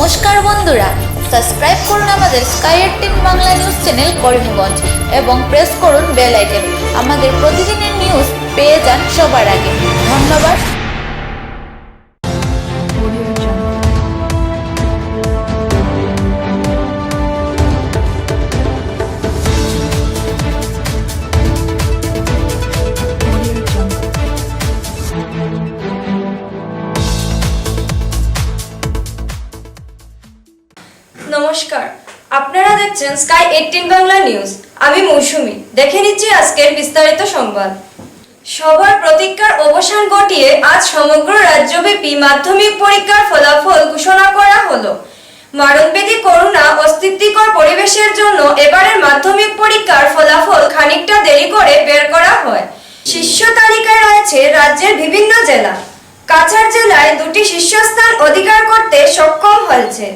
নমস্কার বন্ধুরা, সাবস্ক্রাইব করুন আমাদের sky 18 Bangla news channel Karimganj এবং প্রেস করুন বেল আইকন। আমাদের প্রতিদিনের নিউজ পেয়ে যান সবার আগে। ধন্যবাদ। নমস্কার, আপনারা দেখছেন স্কাই 18 বাংলা নিউজ। আমি মৌসুমী। দেখে নিচ্ছি আজকের বিস্তারিত সংবাদ। সবার প্রতীক্ষার অবসান ঘটিয়ে আজ সমগ্র রাজ্যব্যাপী মাধ্যমিক পরীক্ষার ফলাফল ঘোষণা করা হলো। মারণব্যাধি করোনা অস্বস্তিকর পরিবেশের জন্য এবারের মাধ্যমিক পরীক্ষার ফলাফল খানিকটা দেরি করে বের করা হয়। শীর্ষ তালিকায় রয়েছে রাজ্যের বিভিন্ন জেলা। কাছাড় জেলায় 2টি শীর্ষস্থান অধিকার করতে সক্ষম হয়েছে।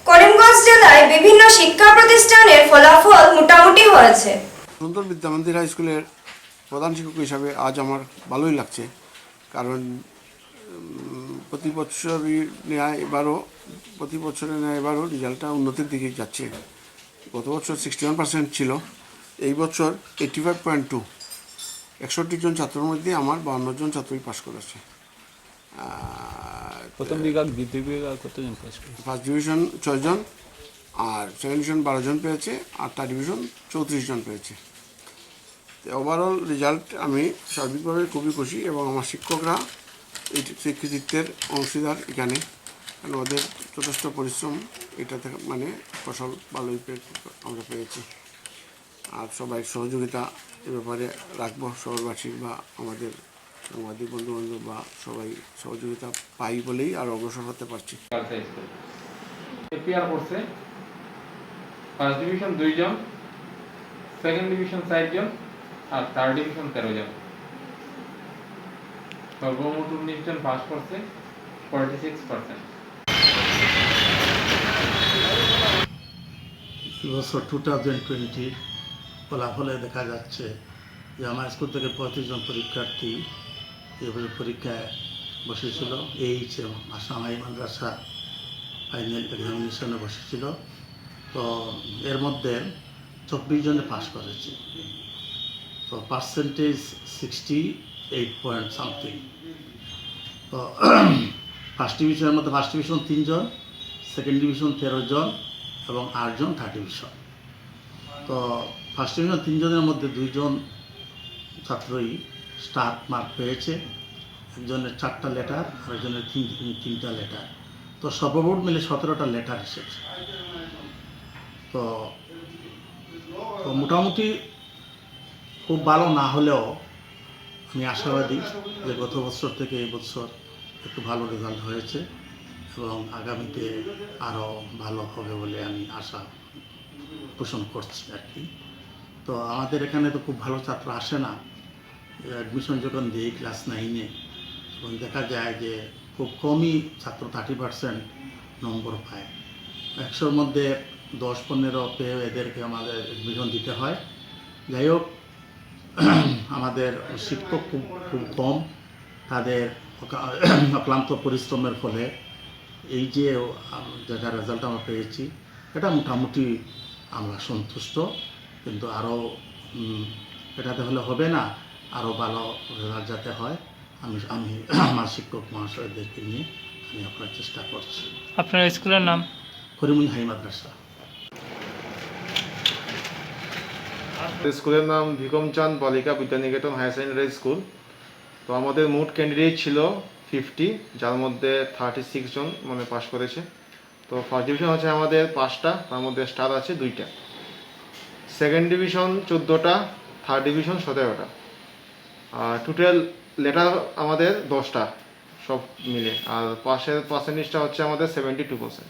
করিমগঞ্জ জেলায় বিভিন্ন শিক্ষা প্রতিষ্ঠানের ফলাফল মোটামুটি হয়েছে। সুন্দর বিদ্যা মন্দির হাই স্কুলের প্রধান শিক্ষক হিসাবে আজ আমার ভালোই লাগছে, কারণ প্রতি বছরের ন্যায় এবারও রেজাল্টটা উন্নতির দিকে যাচ্ছে। গত বছর 61% ছিল, এই বছর 85.2। 61 জন ছাত্রের মধ্যে আমার 52 জন ছাত্রই পাশ করেছে। প্রথম বিভাগ, দ্বিতীয় বিভাগ কতজন পাস করেছে? ফার্স্ট ডিভিশন 6 জন, আর সেকেন্ড ডিভিশন 12 জন পেয়েছে, আর থার্ড ডিভিশন 34 জন পেয়েছে। ওভারঅল রেজাল্ট আমি সার্বিকভাবে খুবই খুশি, এবং আমার শিক্ষকরা এই কৃতিত্বের অংশীদার এখানে, কারণ ওদের যথেষ্ট পরিশ্রম এটা থেকে ফসল ভালোই আমরা পেয়েছি। আর সবাই সহযোগিতা এ ব্যাপারে রাখবো, শহরবাসী বা আমাদের সাংবাদিক বন্ধুবান্ধব বা সবাই সহযোগিতা পাই বলেই আর অগ্রসর হতে পারছি। এপিআর করছে ফার্স্ট ডিভিশন 2 জন, সেকেন্ড ডিভিশন 4 জন, আর থার্ড ডিভিশন 13 জন। সর্বমোট 19 জন পাস করছে, 46%। বছর 2020 ফলাফলে দেখা যাচ্ছে যে আমার স্কুল থেকে 35 জন পরীক্ষার্থী এবারে পরীক্ষায় বসেছিল। এইচ আসাম হাই মাদ্রাসা ফাইনাল এক্সামিনেশনে বসেছিল। তো এর মধ্যে 24 জনে পাস করেছে। তো পার্সেন্টেজ 68 পয়েন্ট সামথিং। তো ফার্স্ট ডিভিশনের মধ্যে ফার্স্ট ডিভিশন 3 জন, সেকেন্ড ডিভিশন 13 জন এবং 8 জন থার্ড ডিভিশন। তো ফার্স্ট ডিভিশন 3 জনের মধ্যে 2 জন ছাত্রই স্টার মার্ক পেয়েছে। একজনের 4টা লেটার, আর একজনের 3টা লেটার। তো সর্বমোট মিলে 17টা লেটার এসেছে। তো মোটামুটি খুব ভালো না হলেও আমি আশাবাদী যে গত বছর থেকে এই বছর একটু ভালো রেজাল্ট হয়েছে, এবং আগামীতে আরও ভালো হবে বলে আমি আশা পোষণ করছি আর কি। তো আমাদের এখানে তো খুব ভালো ছাত্র আসে না। অ্যাডমিশন যখন দিই ক্লাস 9-এ, তখন দেখা যায় যে খুব কমই ছাত্র 30% নম্বর পায়। 100-র মধ্যে 10-15 পেয়ে এদেরকে আমাদের অ্যাডমিশন দিতে হয়। যাই হোক, আমাদের শিক্ষক খুব কম, তাদের অক্লান্ত পরিশ্রমের ফলে এই যে যেটা রেজাল্ট আমরা পেয়েছি, এটা মোটামুটি আমরা সন্তুষ্ট। কিন্তু আরও এটাতে হলে হবে না, আরও ভালো রেজাল্ট যাতে হয় আমি আমার শিক্ষক মহাশয়দেরকে নিয়ে আমি আপনার চেষ্টা করছি। আপনার স্কুলের নাম? করিমগঞ্জ হাই মাদ্রাসা। স্কুলের নাম ভিকম চাঁদ বালিকা বিদ্যানিকেতন হায়ার সেকেন্ডারি স্কুল। তো আমাদের মোট ক্যান্ডিডেট ছিল 50, যার মধ্যে 36 জন পাস করেছে। তো ফার্স্ট ডিভিশন হচ্ছে আমাদের 5টা, তার মধ্যে স্টার আছে 2টা। সেকেন্ড ডিভিশন 14টা, থার্ড ডিভিশন 17টা। আর টোটাল লেটার আমাদের 10টা সব মিলে। আর পাশের পার্সেন্টেজটা হচ্ছে আমাদের 72%।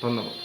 ধন্যবাদ।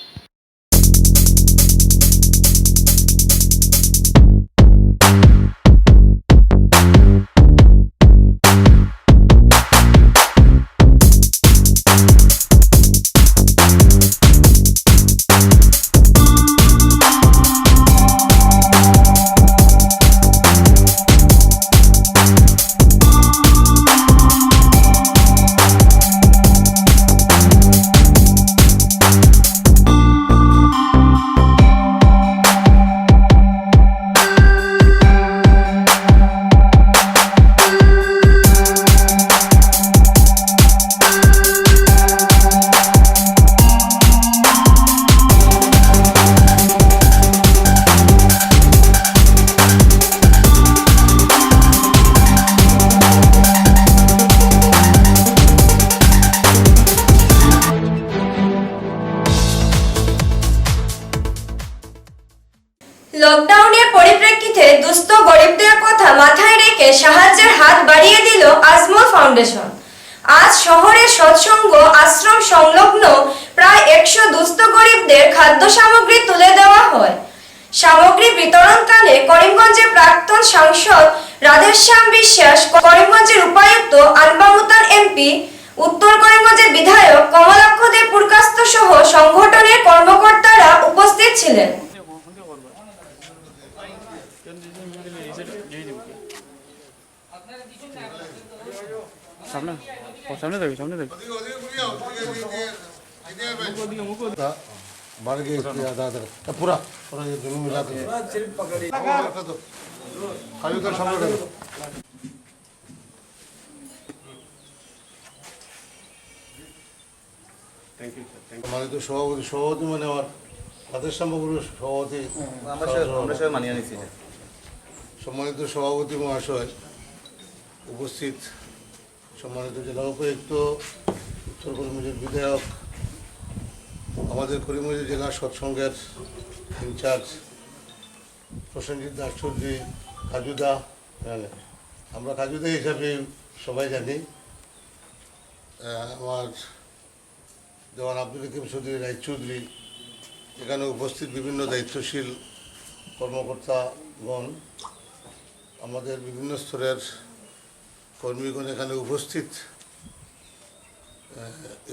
লকডাউনের পরিপ্রেক্ষিতে দুস্থ গরিবদের কথা মাথায় রেখে সাহায্যের হাত বাড়িয়ে দিল আজমল ফাউন্ডেশন। আজ শহরের সৎসঙ্গ আশ্রম সংলগ্ন প্রায় 100 দুস্থ গরিবদের খাদ্য সামগ্রী তুলে দেওয়া হয়। সামগ্রী বিতরণকালে করিমগঞ্জের প্রাক্তন সাংসদ রাধেশ্যাম বিশ্বাস, করিমগঞ্জের উপায়ুক্ত আনবামুতান এমপি, উত্তর করিমগঞ্জের বিধায়ক কমলাক্ষ দে পুরকাস্ত সহ সংগঠনের কর্মকর্তারা উপস্থিত ছিলেন। पूरा जमीन मिला के सामने সম্মানিত সভাপতি মানে আমার রাধেশ্যাম বাবুর সভাপতি, সম্মানিত সভাপতি মহাশয়, উপস্থিত সম্মানিত জেলা উপায়ুক্ত, উত্তর করিমগঞ্জের বিধায়ক, আমাদের করিমগঞ্জ জেলা সৎসঙ্গের ইনচার্জ প্রসেনজিৎ দাস চৌধুরী, কাজুদা, আমরা কাজুদা হিসাবে সবাই জানি, আমার জওয়ান আব্দুল হাকিম চৌধুরী রায়চৌধুরী, এখানে উপস্থিত বিভিন্ন দায়িত্বশীল কর্মকর্তাগণ, আমাদের বিভিন্ন স্তরের কর্মীগণ এখানে উপস্থিত,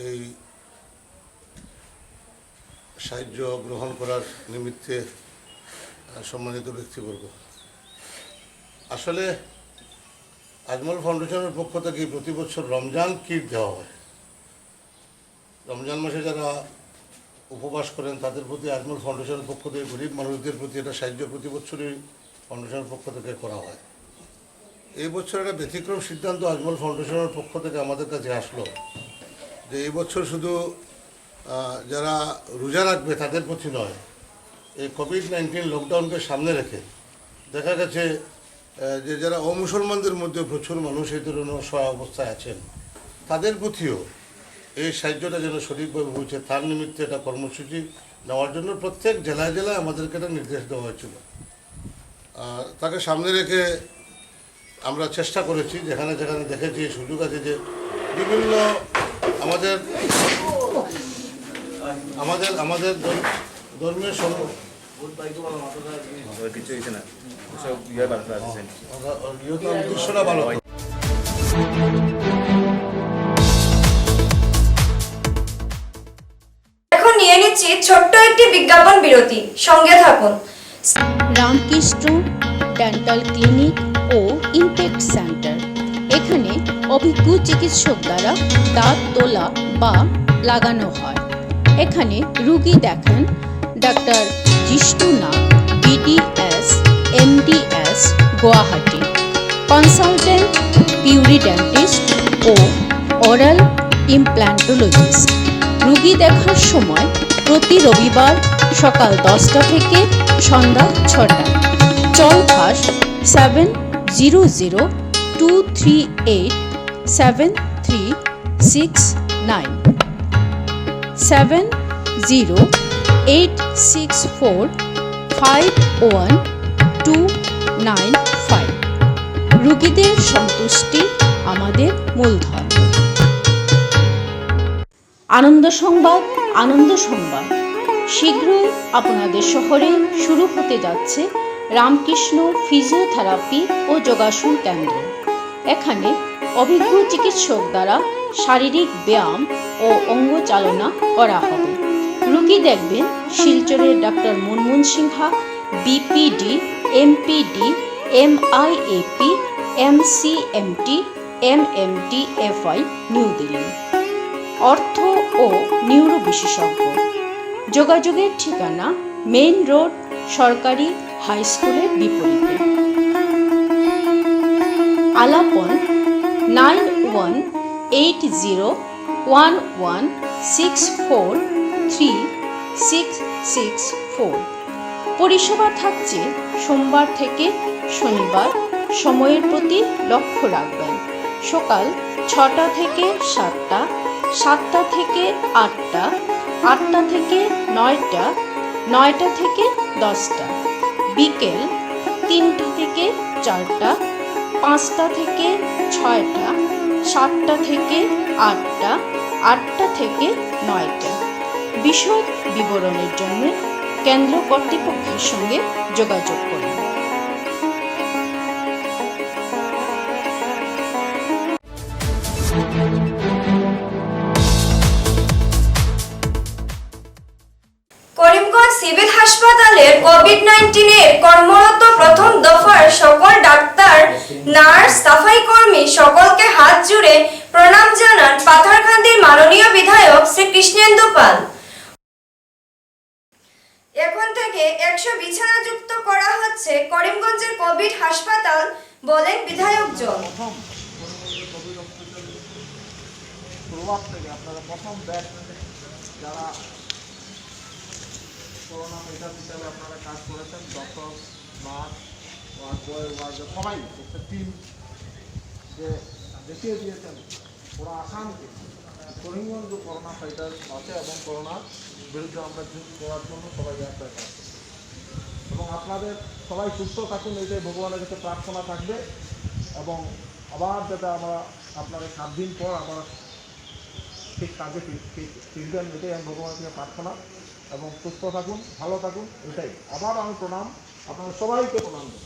এই সাহায্য গ্রহণ করার নিমিত্তে সম্মানিত ব্যক্তিবর্গ। আসলে আজমল ফাউন্ডেশনের পক্ষ থেকে প্রতি বছর রমজান কিট দেওয়া হয়। রমজান মাসে যারা উপবাস করেন তাদের প্রতি আজমল ফাউন্ডেশনের পক্ষ থেকে গরিব মানুষদের প্রতি এটা সাহায্য প্রতি বছরই ফাউন্ডেশনের পক্ষ থেকে করা হয়। এই বছর একটা ব্যতিক্রম সিদ্ধান্ত আজমল ফাউন্ডেশনের পক্ষ থেকে আমাদের কাছে আসলো যে এই বছর শুধু যারা রোজা রাখবে তাদের প্রতি নয়, এই কোভিড-19 লকডাউনকে সামনে রেখে দেখা গেছে যে যারা অমুসলমানদের মধ্যে প্রচুর মানুষ এই ধরনের অসহায় অবস্থায় আছেন তাদের প্রতিও এই সাহায্যটা যেন সঠিকভাবে পৌঁছে তার নিমিত্তে একটা কর্মসূচি নেওয়ার জন্য প্রত্যেক জেলায় জেলায় আমাদেরকে একটা নির্দেশ দেওয়া হয়েছিল। তাকে সামনে রেখে আমরা চেষ্টা করেছি, যেখানে যেখানে দেখেছি সুযোগ আছে যে বিভিন্ন আমাদের আমাদের আমাদের ধর্মীয় উদ্দেশ্যটা ভালো। এখন নিয়ে নিচ্ছি ছোট্ট একটি বিজ্ঞাপন বিরতি, সঙ্গে থাকুন। রামকৃষ্ণ ডেন্টাল ক্লিনিক ও ইনটেক সেন্টার, এখানে অভিজ্ঞ চিকিৎসক দ্বারা দাঁত তোলা বা লাগানো হয়। এখানে রোগী দেখেন ডাক্তার জিষ্ণু নাগ, BDS, MDS, গুয়াহাটি, কনসালটেন্ট পিউরিডেন্টিস্ট ও ওরাল ইমপ্ল্যান্টোলজিস্ট। রোগী দেখার সময় প্রতি রবিবার সকাল 10টা থেকে সন্ধ্যা 6টা। চলফাস 7002387369 7086451295। রোগীদের সন্তুষ্টি আমাদের মূলধন। আনন্দ সংবাদ, আনন্দ সংবাদ। শীঘ্রই আপনাদের শহরে শুরু হতে যাচ্ছে রামকৃষ্ণ ফিজিওথেরাপি ও যোগাসন কেন্দ্র। এখানে অভিজ্ঞ চিকিৎসক দ্বারা শারীরিক ব্যায়াম ও অঙ্গ চালনা করা হবে। রোগী দেখবেন শিলচরের doctor Munmun Sinha, BPD, MPD, MIAP, MCMT, MMT, FI, New Delhi. অর্থ ও নিউরো বিশেষজ্ঞ। যোগাযোগের ঠিকানা মেইন রোড, সরকারি হাই স্কুলের বিপরীতে। আলাপন 918011643664। পরিষেবা থাকছে সোমবার থেকে শনিবার। সময়ের প্রতি লক্ষ্য রাখবেন। সকাল 6টা থেকে 7টা, 7টা থেকে 8টা, 8টা থেকে 9টা, 9টা থেকে 10টা। বিকেল 3টা থেকে 4টা, 5টা থেকে 6টা, 7টা থেকে 8টা, 8টা থেকে 9টা। বিশদ বিবরণের জন্য কেন্দ্র কর্তৃপক্ষের সঙ্গে যোগাযোগ করুন। করিমগঞ্জ সিভিল হাসপাতালের কোভিড-19 কর্মরত প্রথম দফার সকল ডাক্তার, নার্স, সাফাই কর্মী সকলকে হাত জুড়ে প্রণাম জানান পাথারকান্দির মাননীয় বিধায়ক শ্রী কৃষ্ণেন্দু পাল। এখন থেকে 100 বিছানা যুক্ত করা হচ্ছে করিমগঞ্জের কোভিড হাসপাতাল, বলেন বিধায়ক জন। প্রভাব থেকে আপনারা প্রথম ব্যাচ যারা করোনা ফাইটার হিসাবে আপনারা কাজ করেছেন, doctor, nurse, ward boy, ward সবাই একটা টিম যে দেখিয়ে দিয়েছেন ওরা আসামকে করিমগঞ্জ করোনা ফাইটার আছে এবং করোনার বিরুদ্ধে আমরা যুদ্ধ করার জন্য সবাই এক হয়ে কাজ করছি। এবং আপনাদের সবাই সুস্থ থাকুন, এটাই ভগবানের কাছে প্রার্থনা থাকবে। এবং আবার যাতে আমরা আপনারা 7 দিন পর আবার ঠিক কাজে ফিরবেন, এটাই আমি ভগবানের কাছে প্রার্থনা। এবং সুস্থ থাকুন, ভালো থাকুন, এটাই। আবার আমি প্রণাম, আপনাদের সবাইকে প্রণাম দেব।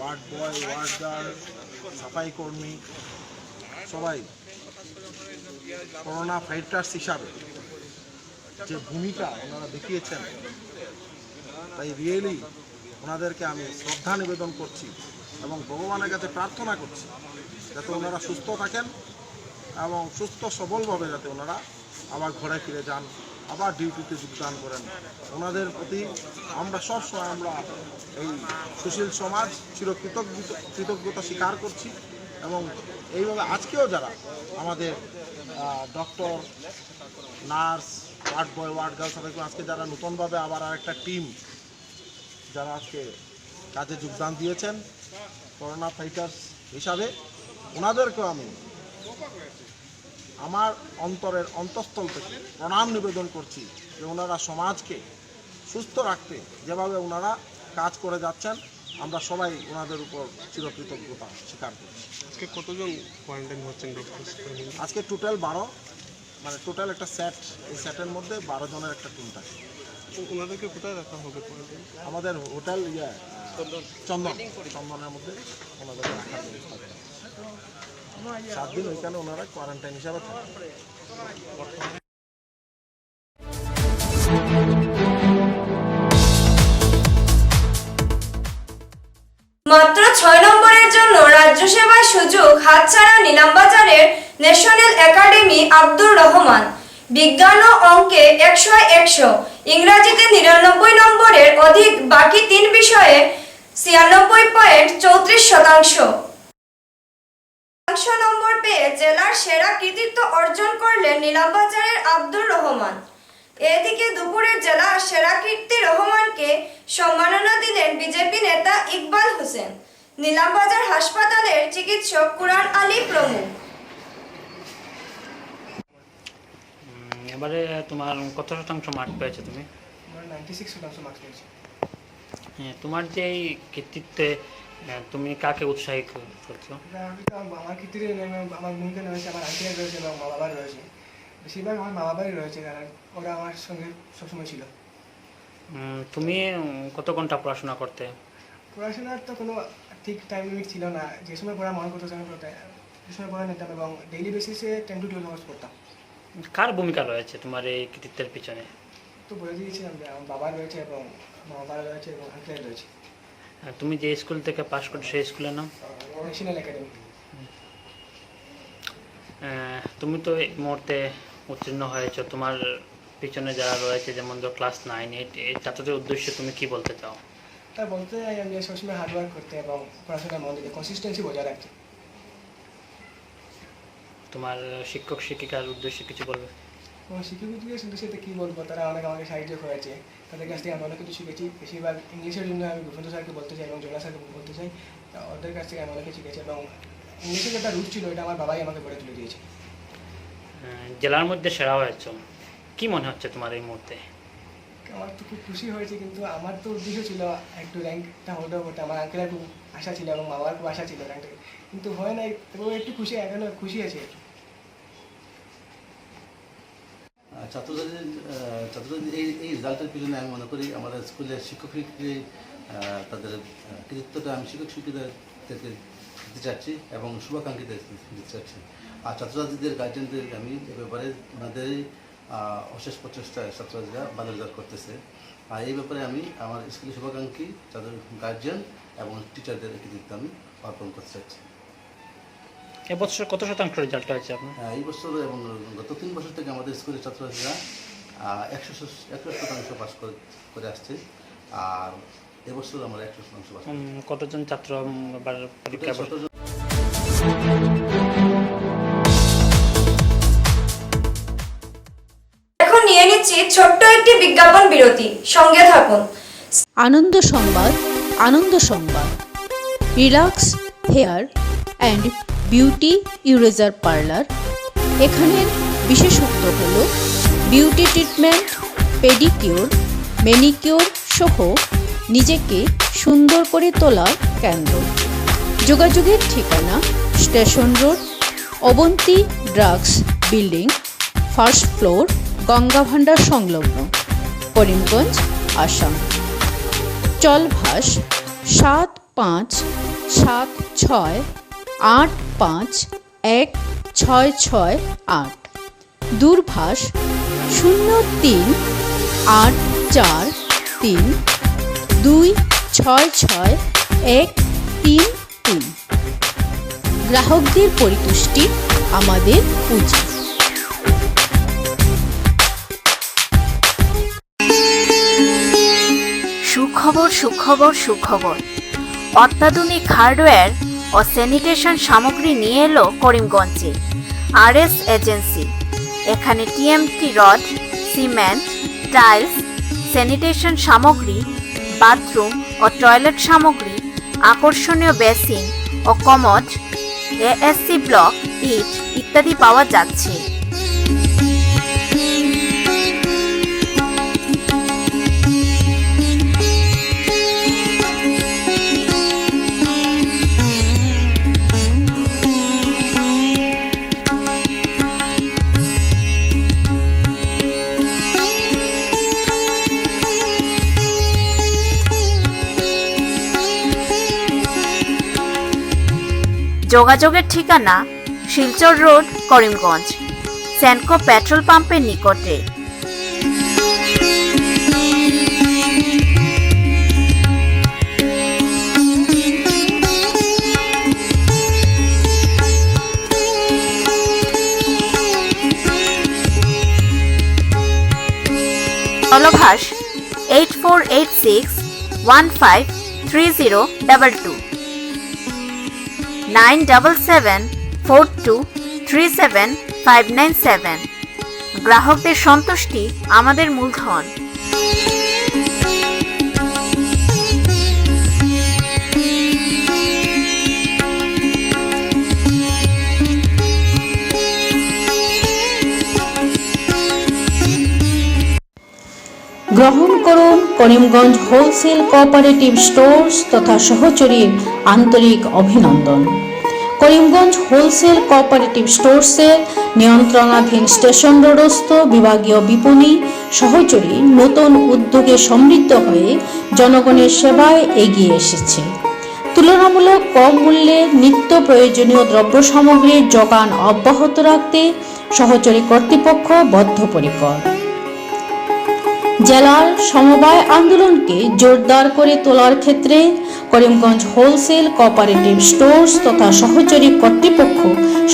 ওয়ার্ড বয়, ওয়ার্ড গার্ড, সাফাই কর্মী সবাই করোনা ফাইটার্স হিসাবে যে ভূমিকা ওনারা দেখিয়েছেন, তাই রিয়েলি ওনাদেরকে আমি শ্রদ্ধা নিবেদন করছি এবং ভগবানের কাছে প্রার্থনা করছি যাতে ওনারা সুস্থ থাকেন এবং সুস্থ সবলভাবে যাতে ওনারা আবার ঘরে ফিরে যান, আবার ডিউটিতে যোগদান করেন। ওনাদের প্রতি আমরা সবসময় আমরা এই সুশীল সমাজ কৃতজ্ঞতা স্বীকার করছি। এবং এইভাবে আজকেও যারা আমাদের doctor, nurse, ward boy, ward girl সবাইকে আজকে যারা নতুনভাবে আবার আরেকটা টিম যারা আজকে কাজে যোগদান দিয়েছেন করোনা ফাইটার্স হিসাবে, ওনাদেরকেও আমি আমার অন্তরের অন্তঃস্থল থেকে প্রণাম নিবেদন করছি যে ওনারা সমাজকে সুস্থ রাখতে যেভাবে ওনারা কাজ করে যাচ্ছেন, আমরা সবাই ওনাদের উপর চিরকৃতজ্ঞতা স্বীকার করছি। আজকে কতজন কোয়ারেন্টাইন হচ্ছেন ডক্টর? আজকে টোটাল 12, মানে টোটাল একটা সেট, এই সেটের মধ্যে 12 জনের একটা টিম থাকে। ওনাদেরকে কোথায় রাখা হবে কোয়ারেন্টাইন? আমাদের হোটেল চন্দনের মধ্যে ওনাদেরকে রাখার ব্যবস্থা করা। 7 দিন ওইখানে ওনারা কোয়ারেন্টাইন হিসাবে থাকে। মাত্র 6 নম্বরের জন্য রাজ্য সেবার সুযোগ হাতছাড়া নিলামবাজারের ন্যাশনাল একাডেমি আব্দুর রহমান। বিজ্ঞান ও অঙ্কে 100-100, ইংরাজিতে 99 নম্বরের অধিক, বাকি 3 বিষয়ে 96.34% নম্বর পেয়ে জেলার সেরা কৃতিত্ব অর্জন করলেন নিলামবাজারের আব্দুর রহমান। এদিকে দুপুরে জেলা সেরা কীর্তি রহমানকে সম্মাননা দিলেন বিজেপি নেতা ইকবাল হোসেন, নিলামবাজার হাসপাতালের চিকিৎসক কুরআন আলী প্রমুখ। এবারে তোমার কত শতাংশ মার্ক পেয়েছো তুমি? 96% মার্কস পেয়েছি। হ্যাঁ, তোমার যে এই কৃতিত্বে তুমি কাকে উৎসাহিত করছো? আমি তো আমার ক্ষেত্রে আমার ভূমিকা রয়েছে, আমার আন্টিরা রয়েছে এবং মা বাবার রয়েছে। বেশিরভাগ আমার মা বাবারই রয়েছে, ওরা আমার সঙ্গে সবসময় ছিল। তুমি কত ঘন্টা পড়াশোনা করতে? পড়াশোনার তো কোনো ঠিক টাইম লিমিট ছিল না, যে সময় পড়া মনে করতো সেখানে পড়তে, যে সময় পড়া নিতাম এবং ডেইলি বেসিসে 10 to 12 আওয়ার্স পড়তাম। কার ভূমিকা রয়েছে তোমার এই কৃতিত্বের পিছনে? তো বলে দিয়েছিলাম যে আমার বাবা রয়েছে এবং মা বাবা রয়েছে এবং আঙ্কেল রয়েছে। তুমি যে স্কুল থেকে পাশ করছো সেই স্কুলের নাম? National academy. তুমি তো এই মুহূর্তে উত্তীর্ণ হয়েছো, তোমার পিছনে যারা রয়েছে যেমন ধর ক্লাস 9, 8 এই ছাত্রদের উদ্দেশ্যে তুমি কি বলতে চাও? তা বলতে চাই আমি সবসময় হার্ডওয়ার্ক করতে এবং পড়াশোনার মন দিতে, কনসিস্টেন্সি বজায় রাখতে। তোমার শিক্ষক শিক্ষিকার উদ্দেশ্যে কিছু বলবে? এবং শিক্ষকের সাথে কী বলবো, তারা অনেক আমাকে সাহায্য করেছে, তাদের কাছ থেকে আমি অনেক কিছু শিখেছি। বেশিরভাগ ইংলিশের জন্য আমি ভূপেন্দ্র স্যারকে বলতে চাই এবং জোনা স্যারকে বলতে চাই, ওদের কাছ থেকে আমি অনেক কিছু শিখেছি এবং ইংলিশের যেটা রুট ছিল এটা আমার বাবাই আমাকে গড়ে তুলে দিয়েছে। জেলার মধ্যে সেরা হয়েছ, কি মনে হচ্ছে তোমার এই মুহূর্তে? আমার তো খুব খুশি হয়েছে, কিন্তু আমার তো উদ্দেশ্য ছিল একটু র্যাঙ্কটা হোল্ড করতে। আমার আঙ্কেলের খুব আশা ছিল এবং বাবার খুব আশা ছিল র্যাঙ্কটা, কিন্তু হয় নাই। তবু একটু খুশি, এখনো খুশি আছে। ছাত্রছাত্রীদের এই রেজাল্টের পিছনে আমি মনে করি আমাদের স্কুলের শিক্ষক শিক্ষিকাকে তাদের কৃতিত্বটা আমি শিক্ষক শিক্ষিকাদেরকে দিতে চাচ্ছি এবং শুভাকাঙ্ক্ষীদের দিতে চাচ্ছি। আর ছাত্রছাত্রীদের গার্জেনদের আমি এ ব্যাপারে ওনাদেরই অশেষ প্রচেষ্টায় ছাত্রছাত্রীরা ভালো রেজাল্ট করতেছে। আর এই ব্যাপারে আমি আমার স্কুলের শুভাকাঙ্ক্ষী, তাদের গার্জেন এবং টিচারদের কৃতিত্ব আমি অর্পণ করতে চাচ্ছি। এবছর কত শতাংশ রেজাল্ট হয়েছে আপনার? এই বছর এবং গত 3 বছর থেকে আমাদের স্কুলের ছাত্রছাত্রীরা 100% পাস করে আসছে, আর এবছর আমরা 100% পাস। কতজন ছাত্র পরীক্ষা? এখন নিয়ে নিচ্ছি ছোট্ট একটি বিজ্ঞাপন বিরতি, সঙ্গে থাকুন। আনন্দ সংবাদ, আনন্দ সংবাদ। Relax hair and beauty eraser parlour. এখানের বিশেষত্ব হল বিউটি ট্রিটমেন্ট, পেডিকিউর, ম্যানিকিউর সহ নিজেকে সুন্দর করে তোলার কেন্দ্র। যোগাযোগের ঠিকানা station road, Abanti drugs building, first floor, Ganga Bhandar সংলগ্ন, করিমগঞ্জ, আসাম। চলভাস 7576851668। দূরভাষ 038432666133। গ্রাহকদের পরিতুষ্টি আমাদের পুঁজি। সুখবর, সুখবর, সুখবর। অত্যাধুনিক হার্ডওয়্যার ও স্যানিটেশন সামগ্রী নিয়ে এলো করিমগঞ্জে RS এজেন্সি। এখানে TMT rod, cement, tiles, sanitation সামগ্রী, বাথরুম ও টয়লেট সামগ্রী, আকর্ষণীয় বেসিন ও কমোড, ASC ব্লক, ইট ইত্যাদি পাওয়া যাচ্ছে। যোগাযোগের ঠিকানা শিলচর রোড, করিমগঞ্জ, সেনকো পেট্রোল পাম্পের নিকটে। চলভাষ 8486153022 9774237597। গ্রাহকদের সন্তুষ্টি আমাদের মূলধন। গ্রহণ করুন করিমগঞ্জ হোলসেল কোঅপারেটিভ স্টোর্স তথা সহচরীর আন্তরিক অভিনন্দন। করিমগঞ্জ হোলসেল কোঅপারেটিভ স্টোর্সের নিয়ন্ত্রণাধীন স্টেশন রোডস্থ বিভাগীয় বিপণী সহচরী নতুন উদ্যোগে সমৃদ্ধ হয়ে জনগণের সেবায় এগিয়ে এসেছে। তুলনামূলক কম মূল্যে নিত্য প্রয়োজনীয় দ্রব্য সামগ্রীর যোগান অব্যাহত রাখতে সহচরী কর্তৃপক্ষ বদ্ধপরিকর। জেলার সমবায় আন্দোলনকে জোরদার করে তোলার ক্ষেত্রে করিমগঞ্জ হোলসেল কোঅপারেটিভ স্টোর্স তথা সহচরী কর্তৃপক্ষ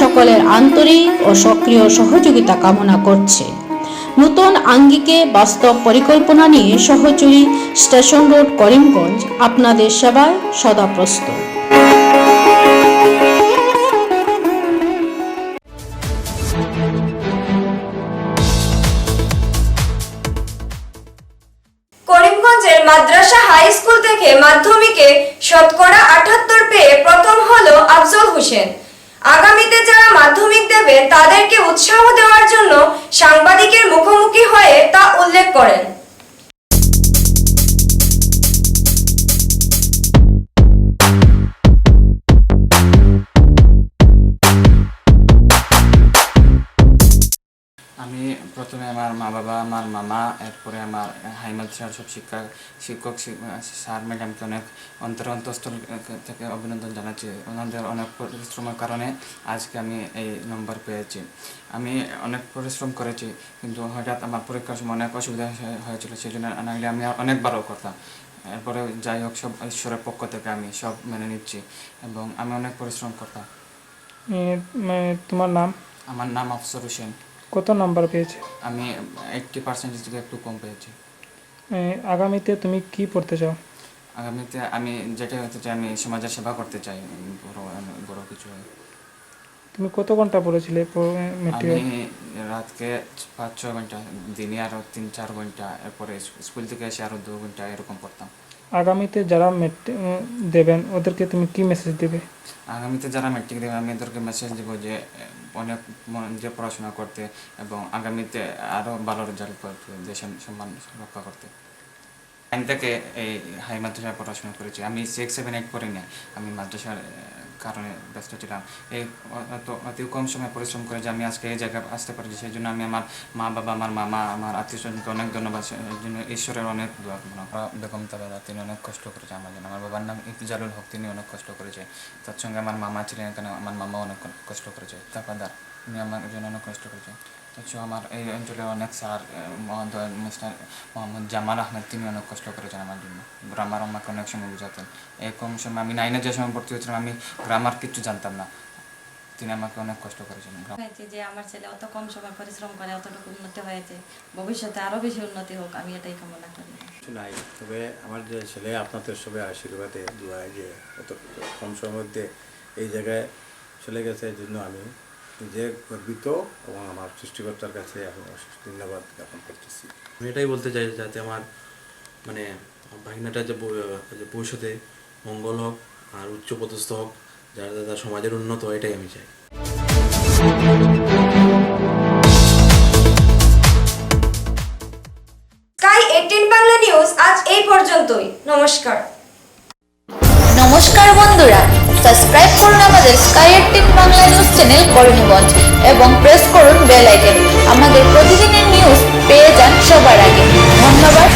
সকলের আন্তরিক ও সক্রিয় সহযোগিতা কামনা করছে। নতুন আঙ্গিকে বাস্তব পরিকল্পনা নিয়ে সহচরী স্টেশন রোড, করিমগঞ্জ আপনাদের সেবায় সদা প্রস্তুত। মাদ্রাসা হাই স্কুল থেকে মাধ্যমিকে শতকরা 78 পেয়ে প্রথম হলো আফজল হোসেন। আগামীতে যারা মাধ্যমিক দেবে তাদেরকে উৎসাহ দেওয়ার জন্য সাংবাদিকের মুখোমুখি হয়ে তা উল্লেখ করেন। আমি প্রথমে আমার মা বাবা, আমার মামা, এরপরে আমার হাই মাদ্রাসার সব শিক্ষক স্যার ম্যাডামকে অনেক অন্তঃস্থল থেকে অভিনন্দন জানাচ্ছি। ওনাদের অনেক পরিশ্রমের কারণে আজকে আমি এই নম্বর পেয়েছি। আমি অনেক পরিশ্রম করেছি, কিন্তু হঠাৎ আমার পরীক্ষার সময় অনেক অসুবিধা হয়েছিল, সেই জন্য নাহলে আমি অনেকবারও করতাম। এরপরে যাই হোক, সব ঈশ্বরের পক্ষ থেকে আমি সব মেনে নিচ্ছি এবং আমি অনেক পরিশ্রম করতাম। তোমার নাম? আমার নাম আফজল হোসেন। কত নাম্বার পেয়েছে? আমি 80% থেকে একটু কম পেয়েছি। আগামীতে তুমি কি পড়তে চাও? আগামীতে আমি যেটা হতে চাই, আমি সমাজের সেবা করতে চাই, বড় কিছু। তুমি কত ঘন্টা পড়েছিলে মেট্রিক? আমি রাতকে 5-6 ঘন্টা, দিনে আরও 3-4 ঘন্টা, এরপরে স্কুল থেকে এসে আরও 2 ঘন্টা এরকম পড়তাম। আগামীতে যারা দেবেন ওদেরকে তুমি কি মেসেজ দেবে? আগামীতে যারা মেট্রিক দেবে আমি এদেরকে মেসেজ দেবো যে অনেক মন দিয়ে পড়াশোনা করতে এবং আগামীতে আরও ভালো রেজাল্ট করতে, দেশের সম্মান রক্ষা করতে। আমি থেকে এই হাই মাদ্রাসায় পড়াশোনা করেছি। আমি 6-7-8 পড়িনি, আমি মাদ্রাসার কারণে ব্যস্ত ছিলাম। এই অতি কম সময় পরিশ্রম করে যে আমি আজকে এই জায়গায় আসতে পারছি, সেই জন্য আমি আমার মা বাবা, আমার মামা, আমার আত্মীয়স্বজনকে অনেক ধন্যবাদ। এই জন্য ঈশ্বরের অনেক দোয়া। বেগম তাবাদা, তিনি অনেক কষ্ট করেছে আমার জন্য। আমার বাবার নাম ইফতিজালুল হক, তিনি অনেক কষ্ট করেছে। তার সঙ্গে আমার মামা ছিলেন এখানে, আমার মামা অনেক কষ্ট করেছে। তাবাদার, উনি আমার জন্য অনেক কষ্ট করেছে। আমার এই অঞ্চলে অনেক স্যার, মিস্টার মোহাম্মদ জামাল আহমেদ, তিনি অনেক কষ্ট করেছেন আমার জন্য। গ্রামার আমাকে অনেক সময় বুঝাতেন। এই কম সময় আমি 9-এ যে সময় ভর্তি হয়েছিলাম, আমি গ্রামার কিছু জানতাম না, তিনি আমাকে অনেক কষ্ট করেছেন। হয়েছে যে আমার ছেলে অত কম সময় পরিশ্রম করে অতটুকু উন্নতি হয়েছে, ভবিষ্যতে আরও বেশি উন্নতি হোক, আমি এটাই কামনা করি। নাই, তবে আমার যে ছেলে আপনাদের সবাই আশীর্বাদে দোয়ায় যে অত কম সময়ের মধ্যে এই জায়গায় চলে গেছে, এই জন্য আমি নিজে গর্বিত এবং আমার সৃষ্টিকর্তার কাছে আমি ধন্যবাদ জ্ঞাপন করতেছি। আমি এটাই বলতে চাই যাতে আমার মানে ভাগনাটা যে ভবিষ্যতে মঙ্গল হোক আর উচ্চপদস্থ হোক, যারা তার সমাজের উন্নত, এটাই আমি চাই। স্কাই 18 বাংলা নিউজ আজ এই পর্যন্তই। নমস্কার। নমস্কার বন্ধুরা, সাবস্ক্রাইব করুন আমাদের sky 18 Bangla news channel Karimganj এবং প্রেস করুন বেল আইকন। আমাদের প্রতিদিনের নিউজ পেয়ে যান সবার আগে। ধন্যবাদ।